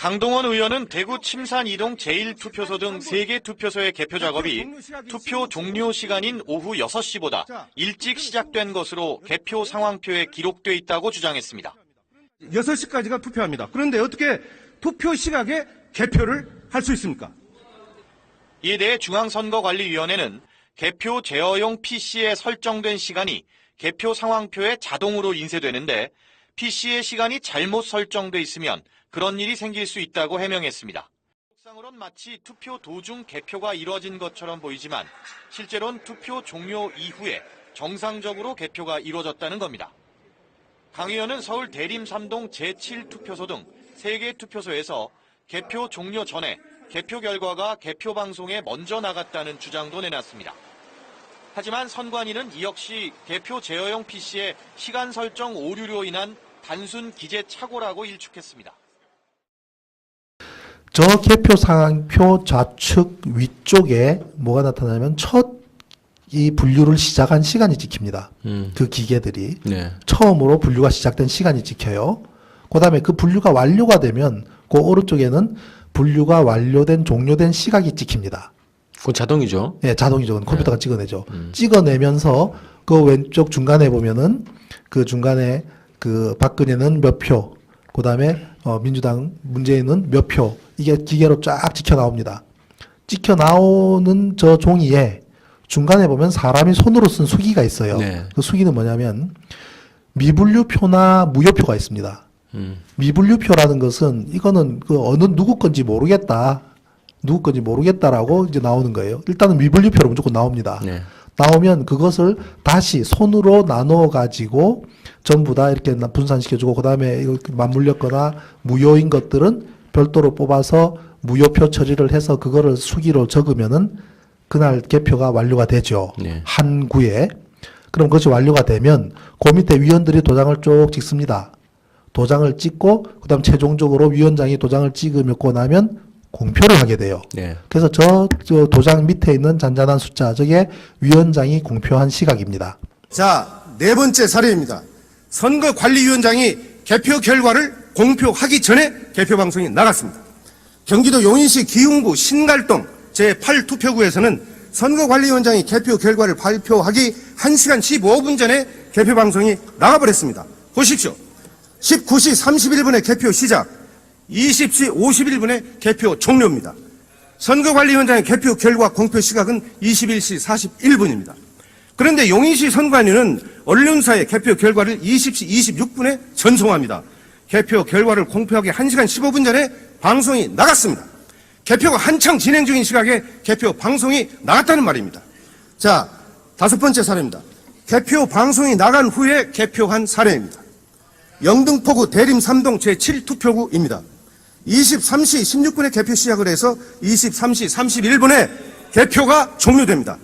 강동원 의원은 대구 침산 이동 제1투표소 등 3개 투표소의 개표 작업이 투표 종료 시간인 오후 6시보다 일찍 시작된 것으로 개표 상황표에 기록돼 있다고 주장했습니다. 6시까지가 투표합니다. 그런데 어떻게 투표 시각에 개표를 할 수 있습니까? 이에 대해 중앙선거관리위원회는 개표 제어용 PC에 설정된 시간이 개표 상황표에 자동으로 인쇄되는데 PC의 시간이 잘못 설정돼 있으면 그런 일이 생길 수 있다고 해명했습니다. 속상으론 마치 투표 도중 개표가 이뤄진 것처럼 보이지만 실제로는 투표 종료 이후에 정상적으로 개표가 이루어졌다는 겁니다. 강 의원은 서울 대림 3동 제7투표소 등 3개 투표소에서 개표 종료 전에 개표 결과가 개표 방송에 먼저 나갔다는 주장도 내놨습니다. 하지만 선관위는 이 역시 개표 제어용 PC의 시간 설정 오류로 인한 단순 기재 착오라고 일축했습니다. 저 개표 상황표 좌측 위쪽에 뭐가 나타나냐면 첫 이 분류를 시작한 시간이 찍힙니다. 그 기계들이. 네. 처음으로 분류가 시작된 시간이 찍혀요. 그 다음에 그 분류가 완료가 되면 그 오른쪽에는 분류가 완료된 종료된 시각이 찍힙니다. 그건 자동이죠. 예, 자동이죠. 컴퓨터가 찍어내죠. 찍어내면서 그 왼쪽 중간에 보면은 그 중간에 그 박근혜는 몇 표, 그 다음에 민주당 문재인은 몇 표, 이게 기계로 쫙 찍혀 나옵니다. 찍혀 나오는 저 종이에 중간에 보면 사람이 손으로 쓴 수기가 있어요. 네. 그 수기는 뭐냐면 미분류표나 무효표가 있습니다. 미분류표라는 것은 이거는 그 어느 누구 건지 모르겠다. 누구 건지 모르겠다라고 이제 나오는 거예요. 일단은 미분류표로 무조건 나옵니다. 네. 나오면 그것을 다시 손으로 나눠 가지고 전부 다 이렇게 분산시켜주고, 그 다음에 이거 맞물렸거나 무효인 것들은 별도로 뽑아서 무효표 처리를 해서 그거를 수기로 적으면은 그날 개표가 완료가 되죠. 네. 한 구에. 그럼 그것이 완료가 되면 그 밑에 위원들이 도장을 쭉 찍습니다. 도장을 찍고 그다음 최종적으로 위원장이 도장을 찍으고 나면 공표를 하게 돼요. 네. 그래서 저 도장 밑에 있는 잔잔한 숫자, 저게 위원장이 공표한 시각입니다. 자, 네 번째 사례입니다. 선거관리위원장이 개표 결과를 공표하기 전에 개표 방송이 나갔습니다. 경기도 용인시 기흥구 신갈동 제8투표구에서는 선거관리위원장이 개표 결과를 발표하기 1시간 15분 전에 개표 방송이 나가버렸습니다. 보십시오. 19시 31분에 개표 시작, 20시 51분에 개표 종료입니다. 선거관리위원장의 개표 결과 공표 시각은 21시 41분입니다. 그런데 용인시 선관위는 언론사의 개표 결과를 20시 26분에 전송합니다. 개표 결과를 공표하기 1시간 15분 전에 방송이 나갔습니다. 개표가 한창 진행 중인 시각에 개표 방송이 나갔다는 말입니다. 자, 다섯 번째 사례입니다. 개표 방송이 나간 후에 개표한 사례입니다. 영등포구 대림 3동 제7투표구입니다. 23시 16분에 개표 시작을 해서 23시 31분에 개표가 종료됩니다.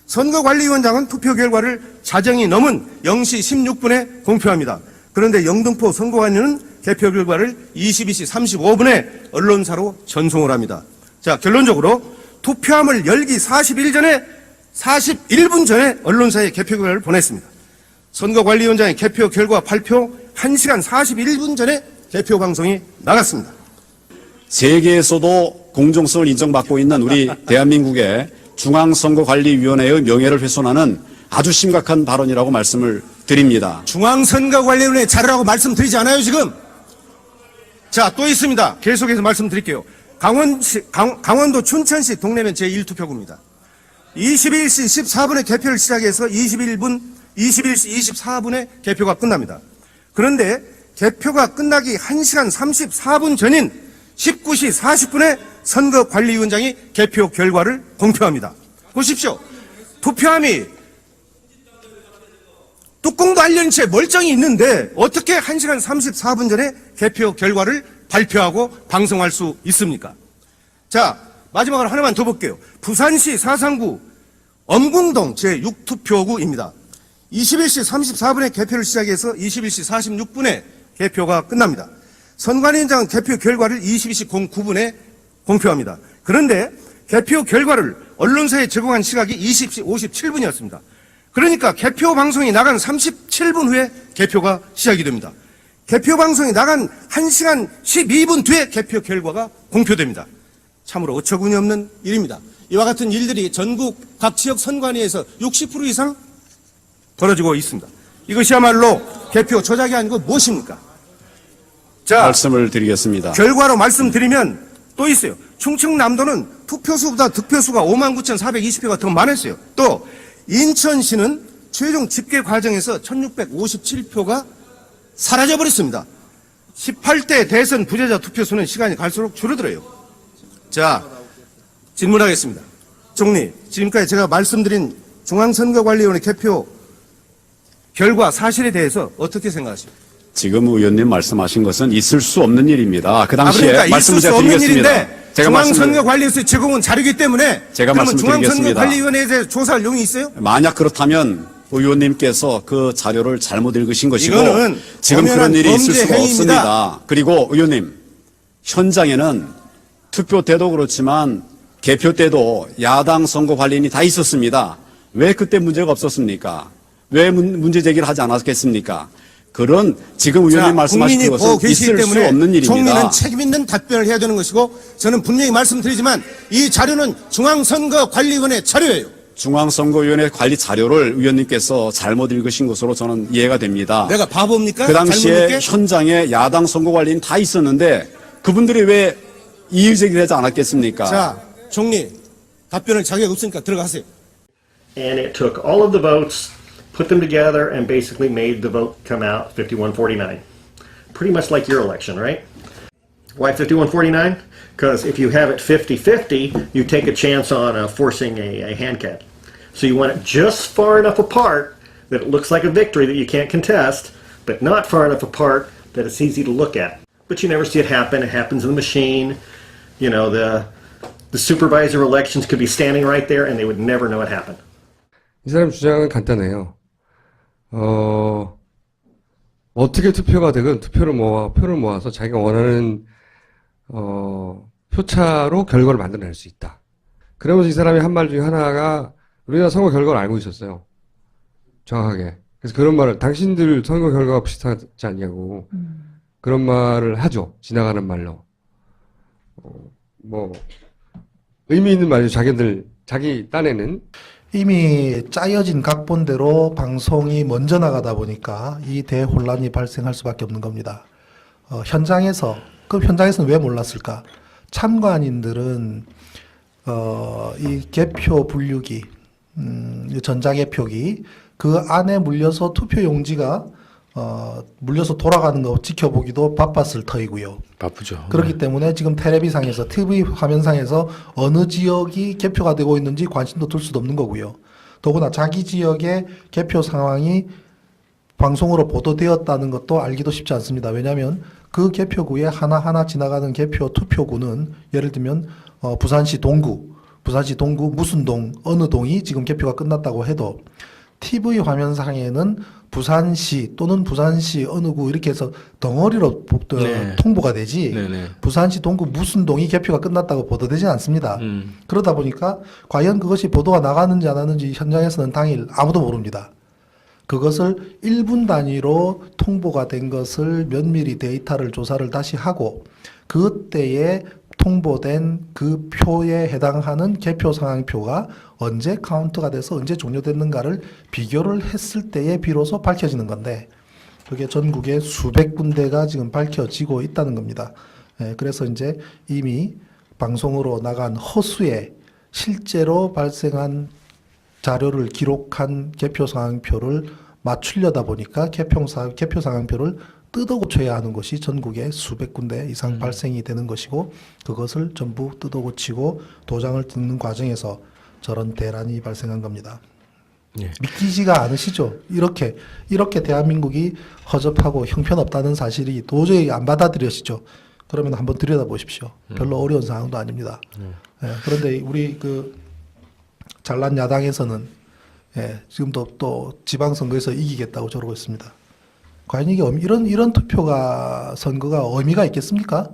선거관리위원장은 투표 결과를 자정이 넘은 0시 16분에 공표합니다. 그런데 영등포 선거관리는 개표 결과를 22시 35분에 언론사로 전송을 합니다. 자, 결론적으로 투표함을 열기 41분 전에 언론사에 개표 결과를 보냈습니다. 선거관리위원장의 개표 결과 발표 1시간 41분 전에 개표 방송이 나갔습니다. 세계에서도 공정성을 인정받고 있는 우리 대한민국의 중앙선거관리위원회의 명예를 훼손하는 아주 심각한 발언이라고 말씀을 드립니다. 중앙선거관리위원회 자료라고 말씀드리지 않아요, 지금? 자, 또 있습니다. 계속해서 말씀드릴게요. 강원도 춘천시 동래면 제1투표구입니다. 21시 14분에 개표를 시작해서 21시 24분에 개표가 끝납니다. 그런데 개표가 끝나기 1시간 34분 전인 19시 40분에 선거관리위원장이 개표 결과를 공표합니다. 보십시오. 투표함이 뚜껑도 안 열린 채 멀쩡히 있는데 어떻게 1시간 34분 전에 개표 결과를 발표하고 방송할 수 있습니까? 자, 마지막으로 하나만 더 볼게요. 부산시 사상구 엄궁동 제6투표구입니다. 21시 34분에 개표를 시작해서 21시 46분에 개표가 끝납니다. 선관위원장은 개표 결과를 22시 09분에 공표합니다. 그런데 개표 결과를 언론사에 제공한 시각이 20시 57분이었습니다. 그러니까 개표 방송이 나간 37분 후에 개표가 시작이 됩니다. 개표 방송이 나간 1시간 12분 뒤에 개표 결과가 공표됩니다. 참으로 어처구니 없는 일입니다. 이와 같은 일들이 전국 각 지역 선관위에서 60% 이상 벌어지고 있습니다. 이것이야말로 개표 조작이 아니고 무엇입니까? 자, 말씀을 드리겠습니다. 결과로 말씀드리면 또 있어요. 충청남도는 투표수보다 득표수가 59,420표가 더 많았어요. 또 인천시는 최종 집계 과정에서 1,657표가 사라져버렸습니다. 18대 대선 부재자 투표수는 시간이 갈수록 줄어들어요. 자, 질문하겠습니다. 총리, 지금까지 제가 말씀드린 중앙선거관리위원회 개표 결과 사실에 대해서 어떻게 생각하십니까? 지금 의원님 말씀하신 것은 있을 수 없는 일입니다. 그 당시에 그러니까 말씀을 있을 수 제가 없는 드리겠습니다. 일인데 제가 중앙선거관리에서 제공은 자료이기 때문에 제가 그러면 말씀드리겠습니다. 중앙선거관리위원회에 대해서 조사할 용이 있어요? 만약 그렇다면 의원님께서 그 자료를 잘못 읽으신 것이고 이거는 지금 그런 엄연한 일이 있을 범죄 수가 행위입니다. 없습니다. 그리고 의원님, 현장에는 투표 때도 그렇지만 개표 때도 야당 선거관리인이 다 있었습니다. 왜 그때 문제가 없었습니까? 왜 문제 제기를 하지 않았겠습니까? 그런 지금 의원님 말씀하신 국민이 보고 것은 계시기 있을 수 때문에 없는 일입니다. 총리는 책임 있는 답변을 해야 되는 것이고 저는 분명히 말씀드리지만 이 자료는 중앙선거관리위원회 자료예요. 중앙선거위원회 관리 자료를 의원님께서 잘못 읽으신 것으로 저는 이해가 됩니다. 내가 바보입니까? 그 당시에 잘못 읽게? 현장에 야당 선거관리인 다 있었는데 그분들이 왜 이의 제기를 하지 않았겠습니까? 자, 총리 답변을 자격 없으니까 들어가세요. And it took all of the votes, put them together, and basically made the vote come out 51-49. Pretty much like your election, right? Why 51-49? Because if you have it 50-50, you take a chance on forcing a hand count. So you want it just far enough apart that it looks like a victory that you can't contest, but not far enough apart that it's easy to look at. But you never see it happen. It happens in the machine. You know, the supervisor elections could be standing right there and they would never know it happened. 이 사람 주장은 간단해요. 어떻게 투표가 되건 표를 모아서 자기가 원하는, 표차로 결과를 만들어낼 수 있다. 그러면서 이 사람이 한 말 중에 하나가 우리나라 선거 결과를 알고 있었어요. 정확하게. 그래서 그런 말을, 당신들 선거 결과가 비슷하지 않냐고. 그런 말을 하죠. 지나가는 말로. 의미 있는 말이죠. 자기 딴에는. 이미 짜여진 각본대로 방송이 먼저 나가다 보니까 이 대혼란이 발생할 수밖에 없는 겁니다. 그럼 현장에서는 왜 몰랐을까? 참관인들은 이 개표 분류기, 전자개표기 그 안에 물려서 투표 용지가 물려서 돌아가는 거 지켜보기도 바빴을 터이고요. 바쁘죠. 그렇기 때문에 지금 텔레비상에서 TV 화면상에서 어느 지역이 개표가 되고 있는지 관심도 둘 수도 없는 거고요. 더구나 자기 지역의 개표 상황이 방송으로 보도되었다는 것도 알기도 쉽지 않습니다. 왜냐하면 그 개표구에 하나하나 지나가는 개표 투표구는 예를 들면 부산시 동구 무슨 동 어느 동이 지금 개표가 끝났다고 해도 TV 화면상에는 부산시 또는 부산시 어느 구 이렇게 해서 덩어리로 네. 통보가 되지 네네. 부산시 동구 무슨 동이 개표가 끝났다고 보도되지는 않습니다. 그러다 보니까 과연 그것이 보도가 나갔는지 안 나갔는지 현장에서는 당일 아무도 모릅니다. 그것을 1분 단위로 통보가 된 것을 면밀히 데이터를 조사를 다시 하고 그때에 통보된 그 표에 해당하는 개표 상황표가 언제 카운트가 돼서 언제 종료됐는가를 비교를 했을 때에 비로소 밝혀지는 건데 그게 전국에 수백 군데가 지금 밝혀지고 있다는 겁니다. 그래서 이제 이미 방송으로 나간 허수에 실제로 발생한 자료를 기록한 개표 상황표를 맞추려다 보니까 개표 상황표를 뜯어 고쳐야 하는 것이 전국에 수백 군데 이상 발생이 되는 것이고 그것을 전부 뜯어 고치고 도장을 찍는 과정에서 저런 대란이 발생한 겁니다. 예. 믿기지가 않으시죠? 이렇게 대한민국이 허접하고 형편없다는 사실이 도저히 안 받아들여지죠. 그러면 한번 들여다보십시오. 별로 어려운 상황도 아닙니다. 그런데 우리 잘난 야당에서는 지금도 또 지방선거에서 이기겠다고 저러고 있습니다. 과연 이게 이런 선거가 의미가 있겠습니까?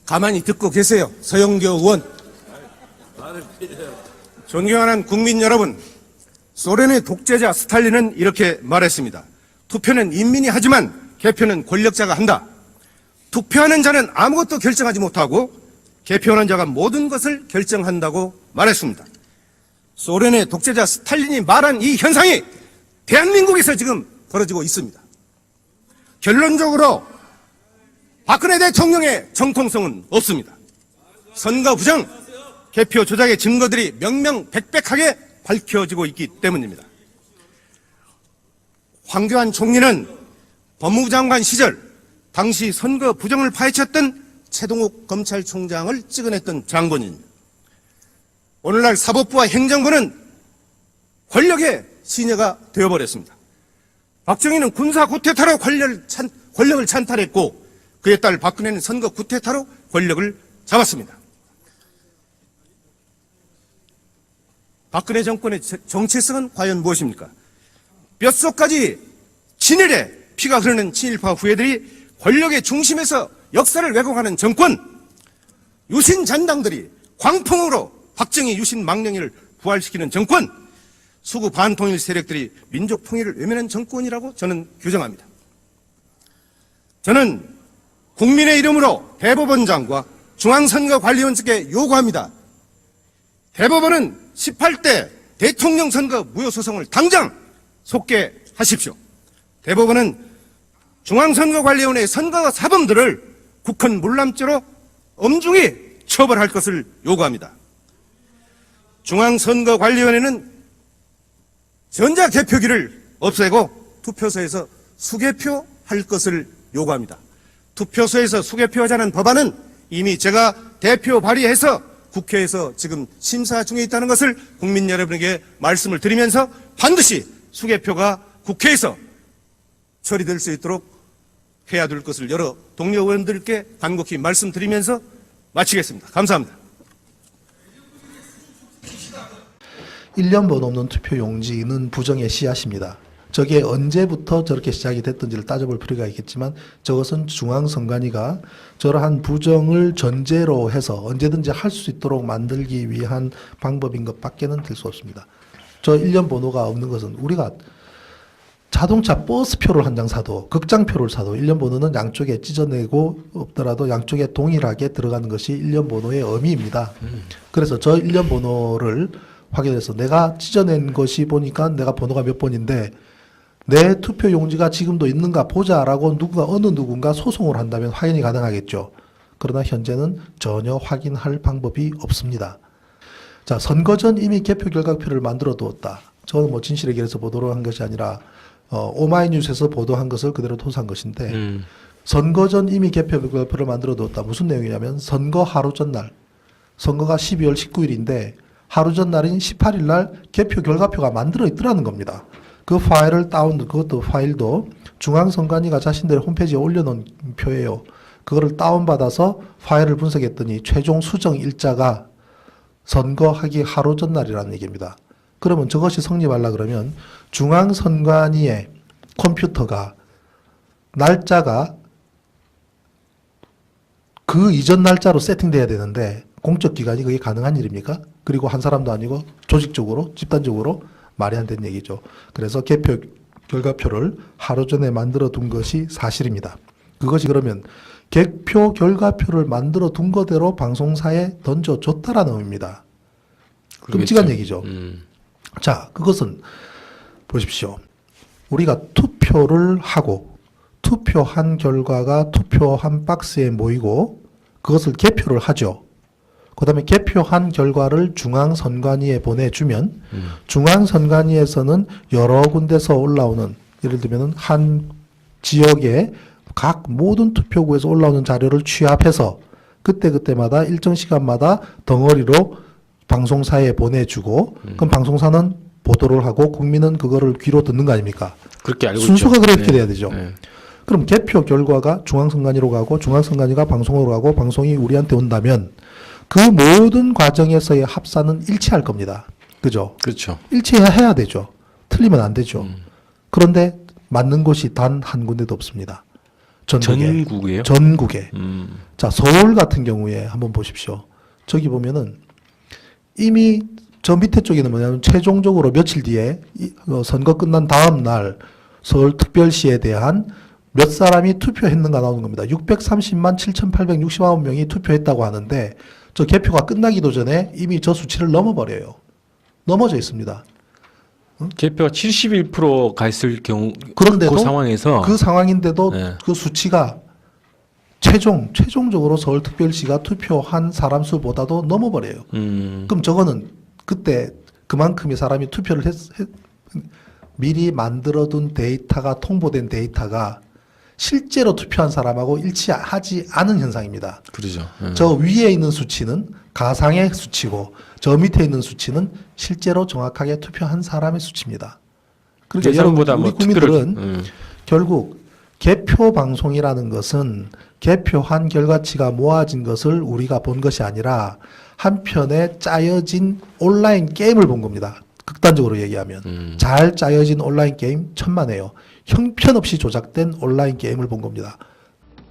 가만히 듣고 계세요. 서영교 의원. 존경하는 국민 여러분, 소련의 독재자 스탈린은 이렇게 말했습니다. 투표는 인민이 하지만 개표는 권력자가 한다. 투표하는 자는 아무것도 결정하지 못하고 개표하는 자가 모든 것을 결정한다고 말했습니다. 소련의 독재자 스탈린이 말한 이 현상이 대한민국에서 지금 벌어지고 있습니다. 결론적으로 박근혜 대통령의 정통성은 없습니다. 선거 부정, 개표 조작의 증거들이 명명백백하게 밝혀지고 있기 때문입니다. 황교안 총리는 법무부 장관 시절 당시 선거 부정을 파헤쳤던 최동욱 검찰총장을 찍어냈던 장본인입니다. 오늘날 사법부와 행정부는 권력의 시녀가 되어버렸습니다. 박정희는 군사 구태타로 권력을 찬탈했고 그에 따라 박근혜는 선거 구태타로 권력을 잡았습니다. 박근혜 정권의 정체성은 과연 무엇입니까? 뼛속까지 친일에 피가 흐르는 친일파 후예들이 권력의 중심에서 역사를 왜곡하는 정권, 유신 잔당들이 광풍으로 박정희 유신 망령이를 부활시키는 정권, 수구 반통일 세력들이 민족 통일을 외면한 정권이라고 저는 규정합니다. 저는 국민의 이름으로 대법원장과 중앙선거관리위원장께 요구합니다. 대법원은 18대 대통령 선거 무효소송을 당장 속개하십시오. 대법원은 중앙선거관리위원회의 선거 사범들을 국헌 물람죄로 엄중히 처벌할 것을 요구합니다. 중앙선거관리위원회는 전자개표기를 없애고 투표소에서 수개표할 것을 요구합니다. 투표소에서 수개표하자는 법안은 이미 제가 대표 발의해서 국회에서 지금 심사 중에 있다는 것을 국민 여러분에게 말씀을 드리면서 반드시 수개표가 국회에서 처리될 수 있도록 해야 될 것을 여러 동료 의원들께 간곡히 말씀드리면서 마치겠습니다. 감사합니다. 1년 번호 없는 투표 용지는 부정의 씨앗입니다. 저게 언제부터 저렇게 시작이 됐던지를 따져볼 필요가 있겠지만 저것은 중앙선관위가 저러한 부정을 전제로 해서 언제든지 할 수 있도록 만들기 위한 방법인 것밖에는 될 수 없습니다. 저 1년 번호가 없는 것은 우리가 자동차 버스표를 한 장 사도 극장표를 사도 1년 번호는 양쪽에 찢어내고 없더라도 양쪽에 동일하게 들어가는 것이 1년 번호의 의미입니다. 그래서 저 1년 번호를 확인해서 내가 찢어낸 것이 보니까 내가 번호가 몇 번인데 내 투표 용지가 지금도 있는가 보자라고 어느 누군가 소송을 한다면 확인이 가능하겠죠. 그러나 현재는 전혀 확인할 방법이 없습니다. 자, 선거 전 이미 개표 결과표를 만들어 두었다. 저는 뭐 진실의 길에서 보도를 한 것이 아니라 오마이뉴스에서 보도한 것을 그대로 토스한 것인데 선거 전 이미 개표 결과표를 만들어 두었다. 무슨 내용이냐면 선거 하루 전날, 선거가 12월 19일인데 하루 전날인 18일 날 개표 결과표가 만들어 있더라는 겁니다. 그 파일을 그것도 파일도 중앙선관위가 자신들의 홈페이지에 올려놓은 표예요. 그거를 다운받아서 파일을 분석했더니 최종 수정 일자가 선거하기 하루 전날이라는 얘기입니다. 그러면 저것이 성립하려 그러면 중앙선관위의 컴퓨터가 날짜가 그 이전 날짜로 세팅돼야 되는데 공적기관이 그게 가능한 일입니까? 그리고 한 사람도 아니고 조직적으로 집단적으로 말이 안 되는 얘기죠. 그래서 개표 결과표를 하루 전에 만들어 둔 것이 사실입니다. 그것이 그러면 개표 결과표를 만들어 둔 거대로 방송사에 던져줬다라는 의미입니다. 끔찍한 얘기죠. 자, 그것은 보십시오. 우리가 투표를 하고 투표한 결과가 투표한 박스에 모이고 그것을 개표를 하죠. 그 다음에 개표한 결과를 중앙선관위에 보내주면 중앙선관위에서는 여러 군데서 올라오는 예를 들면 한 지역의 각 모든 투표구에서 올라오는 자료를 취합해서 그때그때마다 일정 시간마다 덩어리로 방송사에 보내주고 그럼 방송사는 보도를 하고 국민은 그거를 귀로 듣는 거 아닙니까? 그렇게 알고 순서가 있죠. 그렇게 네. 돼야 되죠. 네. 그럼 개표 결과가 중앙선관위로 가고 중앙선관위가 방송으로 가고 방송이 우리한테 온다면 그 모든 과정에서의 합산은 일치할 겁니다. 그죠? 그렇죠. 일치해야 되죠. 틀리면 안 되죠. 그런데 맞는 곳이 단 한 군데도 없습니다. 전국이에요? 전국에. 자, 서울 같은 경우에 한번 보십시오. 저기 보면은 이미 저 밑에 쪽에는 뭐냐면 최종적으로 며칠 뒤에 선거 끝난 다음 날 서울특별시에 대한 몇 사람이 투표했는가 나오는 겁니다. 630만 7,869명이 투표했다고 하는데 저 개표가 끝나기도 전에 이미 저 수치를 넘어버려요. 넘어져 있습니다. 개표가 71%가 있을 경우 그런데도 그 상황에서 그 상황인데도 네. 그 수치가 최종적으로 서울특별시가 투표한 사람 수보다도 넘어버려요. 그럼 저거는 그때 그만큼의 사람이 투표를 미리 만들어둔 데이터가 통보된 데이터가 실제로 투표한 사람하고 일치하지 않은 현상입니다. 그러죠. 저 위에 있는 수치는 가상의 수치고 저 밑에 있는 수치는 실제로 정확하게 투표한 사람의 수치입니다. 그러니까 여러분 예상보다 우리 뭐 국민들은 결국 개표 방송이라는 것은 개표한 결과치가 모아진 것을 우리가 본 것이 아니라 한편에 짜여진 온라인 게임을 본 겁니다. 극단적으로 얘기하면 잘 짜여진 온라인 게임 천만에요. 형편없이 조작된 온라인 게임을 본 겁니다.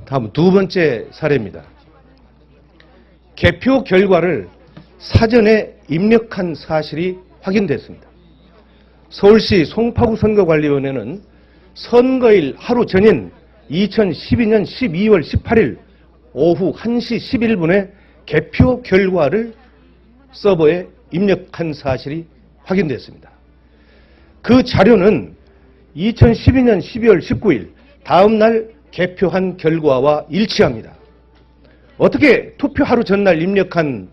다음 두 번째 사례입니다. 개표 결과를 사전에 입력한 사실이 확인됐습니다. 서울시 송파구 선거관리위원회는 선거일 하루 전인 2012년 12월 18일 오후 1시 11분에 개표 결과를 서버에 입력한 사실이 확인됐습니다. 그 자료는 2012년 12월 19일 다음 날 개표한 결과와 일치합니다. 어떻게 투표 하루 전날 입력한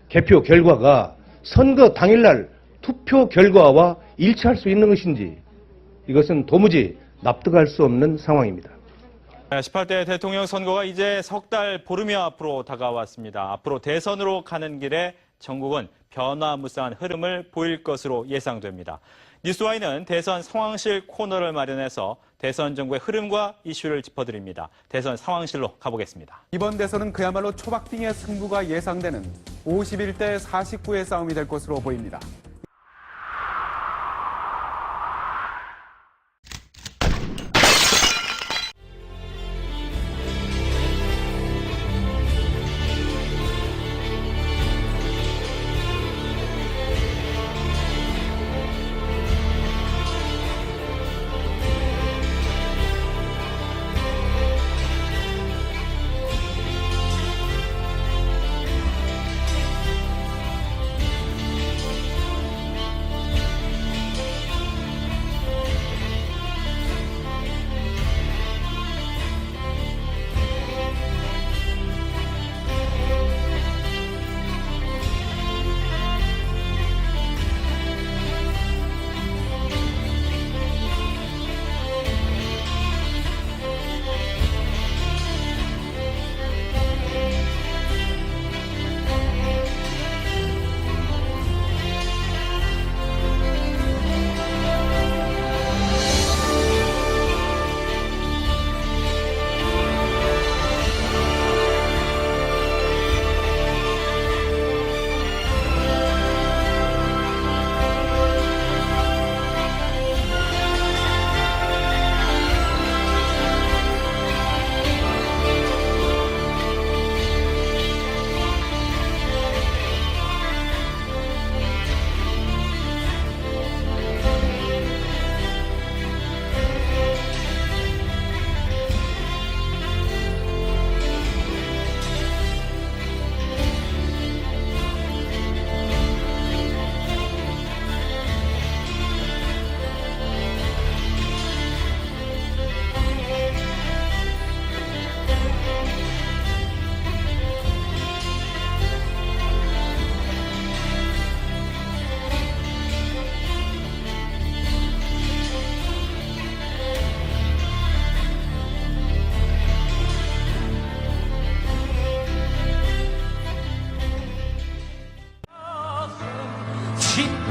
개표 결과가 선거 당일날 투표 결과와 일치할 수 있는 것인지 이것은 도무지 납득할 수 없는 상황입니다. 18대 대통령 선거가 이제 석 달 보름여 앞으로 다가왔습니다. 앞으로 대선으로 가는 길에 전국은 변화무쌍한 흐름을 보일 것으로 예상됩니다. 뉴스와이는 대선 상황실 코너를 마련해서 대선 정부의 흐름과 이슈를 짚어드립니다. 대선 상황실로 가보겠습니다. 이번 대선은 그야말로 초박빙의 승부가 예상되는 51대 49의 싸움이 될 것으로 보입니다.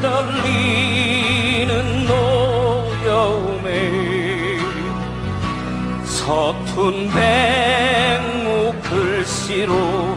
떨리는 노여움에 서툰 백목 글씨로